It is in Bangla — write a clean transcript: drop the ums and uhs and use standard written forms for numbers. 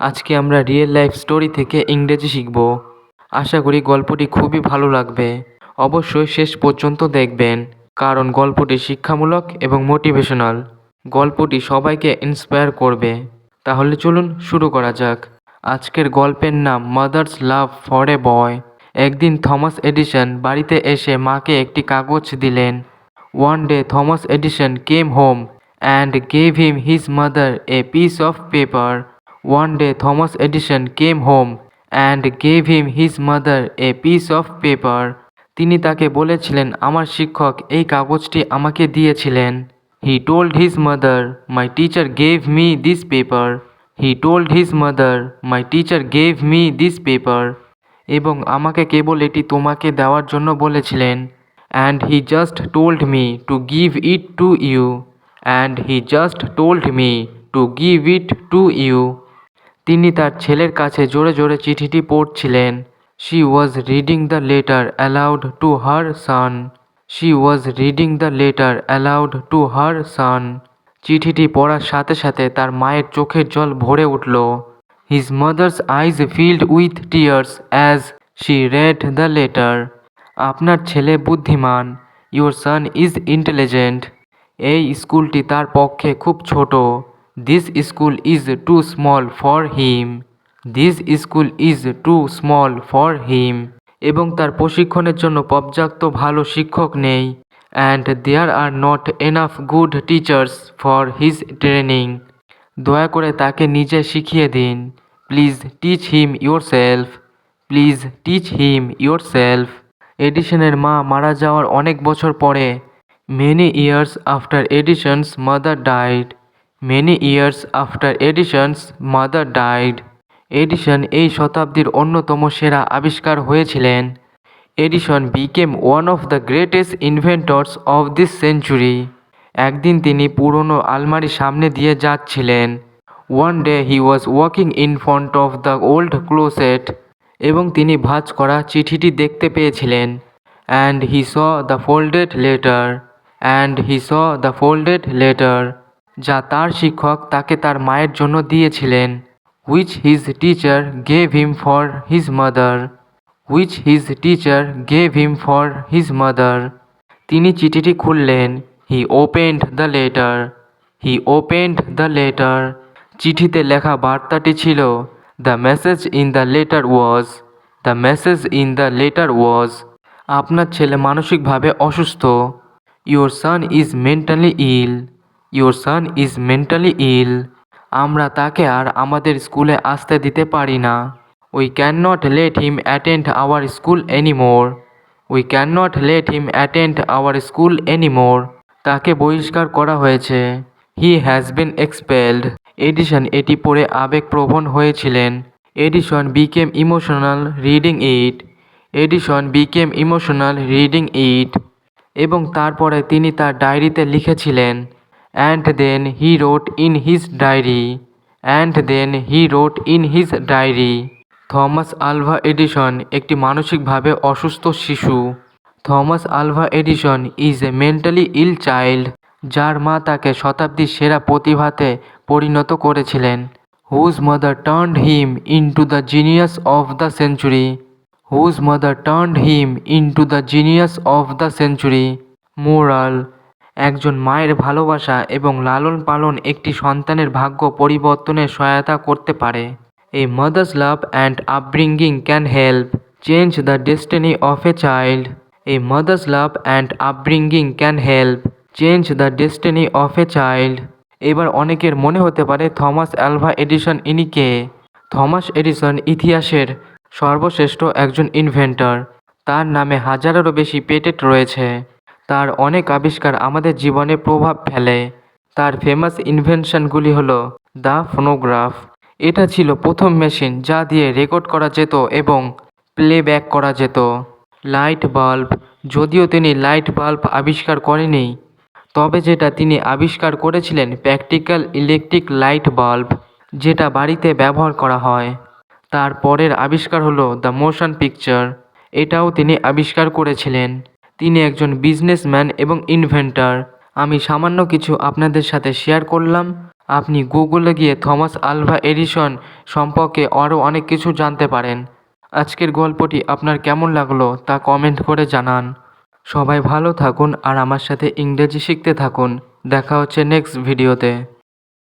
আজকে আমরা রিয়েল লাইফ স্টোরি থেকে ইংরেজি শিখব। আশা করি গল্পটি খুবই ভালো লাগবে। অবশ্যই শেষ পর্যন্ত দেখবেন, কারণ গল্পটি শিক্ষামূলক এবং মোটিভেশনাল। গল্পটি সবাইকে ইন্সপায়ার করবে। তাহলে চলুন শুরু করা যাক। আজকের গল্পের নাম মাদার্স লাভ ফর এ বয়। একদিন থমাস এডিসন বাড়িতে এসে মাকে একটি কাগজ দিলেন। One day Thomas Edison came home and gave him his mother a piece of paper. One day Thomas Edison came home and gave him his mother a piece of paper. তিনি তাকে বলেছিলেন, আমার শিক্ষক এই কাগজটি আমাকে দিয়েছিলেন। He told his mother, my teacher gave me this paper. He told his mother, my teacher gave me this paper. এবং আমাকে কেবল এটি তোমাকে দেওয়ার জন্য বলেছিলেন। And he just told me to give it to you. And he just told me to give it to you. তিনি তার ছেলের কাছে জোরে জোরে চিঠিটি পড়ছিলেন। She was reading the letter aloud to her son. She was reading the letter aloud to her son. চিঠিটি পড়ার সাথে সাথে তার মায়ের চোখের জল ভরে উঠল। His mother's eyes filled with tears as she read the letter. আপনার ছেলে বুদ্ধিমান। Your son is intelligent. এই স্কুলটি তার পক্ষে খুব ছোট। This school is too small for him. This school is too small for him. এবং তার প্রশিক্ষণের জন্য পর্যাপ্ত ভালো শিক্ষক নেই। And there are not enough good teachers for his training. দয়া করে তাকে নিজে শিখিয়ে দিন। Please teach him yourself. Please teach him yourself. এডিসনের মা মারা যাওয়ার অনেক বছর পরে, many years after Edison's mother died. Many years after Edison's mother died. Edison এই শতাব্দীর অন্যতম সেরা আবিষ্কার হয়েছিলেন। Edison became one of the greatest inventors of this century. একদিন তিনি পুরনো আলমারির সামনে দিয়ে যাচ্ছিলেন। One day he was walking in front of the old closet. এবং তিনি ভাঁজ করা চিঠিটি দেখতে পেয়েছিলেন। And he saw the folded letter. And he saw the folded letter. যা তার শিক্ষক তাকে তার মায়ের জন্য দিয়েছিলেন। Which his teacher gave him for his mother. Which his teacher gave him for his mother. তিনি চিঠিটি খুললেন। He opened the letter. He opened the letter. চিঠিতে লেখা বার্তাটি ছিল, The message in the letter was. The message in the letter was. আপনার ছেলে মানসিকভাবে অসুস্থ। Your son is mentally ill. Your son is mentally ill. আমরা তাকে আর আমাদের স্কুলে আসতে দিতে পারি না। We cannot let him attend our school anymore. We cannot let him attend our school anymore. তাকে বহিষ্কার করা হয়েছে। He has been expelled. Edison এটি পড়ে আবেগপ্রবণ হয়েছিলেন। Edison became emotional reading it. Edison became emotional reading it. এবং তারপরে তিনি তার ডায়েরিতে লিখেছিলেন। And then he wrote in his diary. And then he wrote in his diary. Thomas Alva Edison একটি মানসিকভাবে অসুস্থ শিশু। Thomas Alva Edison is a mentally ill child, যার মা তাকে শতাব্দীর সেরা প্রতিভাতে পরিণত করেছিলেন। Whose mother turned him into the genius of the century. Whose mother turned him into the genius of the century. Moral: একজন মায়ের ভালোবাসা এবং লালন পালন একটি সন্তানের ভাগ্য পরিবর্তনে সহায়তা করতে পারে। A mother's love and upbringing can help change the destiny of a child. A mother's love and upbringing can help change the destiny of a child. এবার অনেকের মনে হতে পারে থমাস আলভা এডিসন ইনি কে? থমাস এডিসন ইতিহাসের সর্বশ্রেষ্ঠ একজন ইনভেন্টর। তার নামে হাজারেরও বেশি পেটেন্ট রয়েছে। তার অনেক আবিষ্কার আমাদের জীবনে প্রভাব ফেলে। তার ফেমাস ইনভেনশনগুলি হলো দ্য ফোনোগ্রাফ। এটা ছিল প্রথম মেশিন যা দিয়ে রেকর্ড করা যেত এবং প্লেব্যাক করা যেত। লাইট বাল্ব: যদিও তিনি লাইট বাল্ব আবিষ্কার করেনি, তবে যেটা তিনি আবিষ্কার করেছিলেন প্র্যাকটিক্যাল ইলেকট্রিক লাইট বাল্ব, যেটা বাড়িতে ব্যবহার করা হয়। তার পরের আবিষ্কার হলো দ্য মোশন পিকচার। এটাও তিনি আবিষ্কার করেছিলেন। তিনি একজন বিজনেসম্যান এবং ইনভেন্টর। আমি সামান্য কিছু আপনাদের সাথে শেয়ার করলাম। আপনি গুগলে গিয়ে থমাস আলভা এডিসন সম্পর্কে আরও অনেক কিছু জানতে পারেন। আজকের গল্পটি আপনার কেমন লাগলো তা কমেন্ট করে জানান। সবাই ভালো থাকুন আর আমার সাথে ইংরেজি শিখতে থাকুন। দেখা হচ্ছে নেক্সট ভিডিওতে।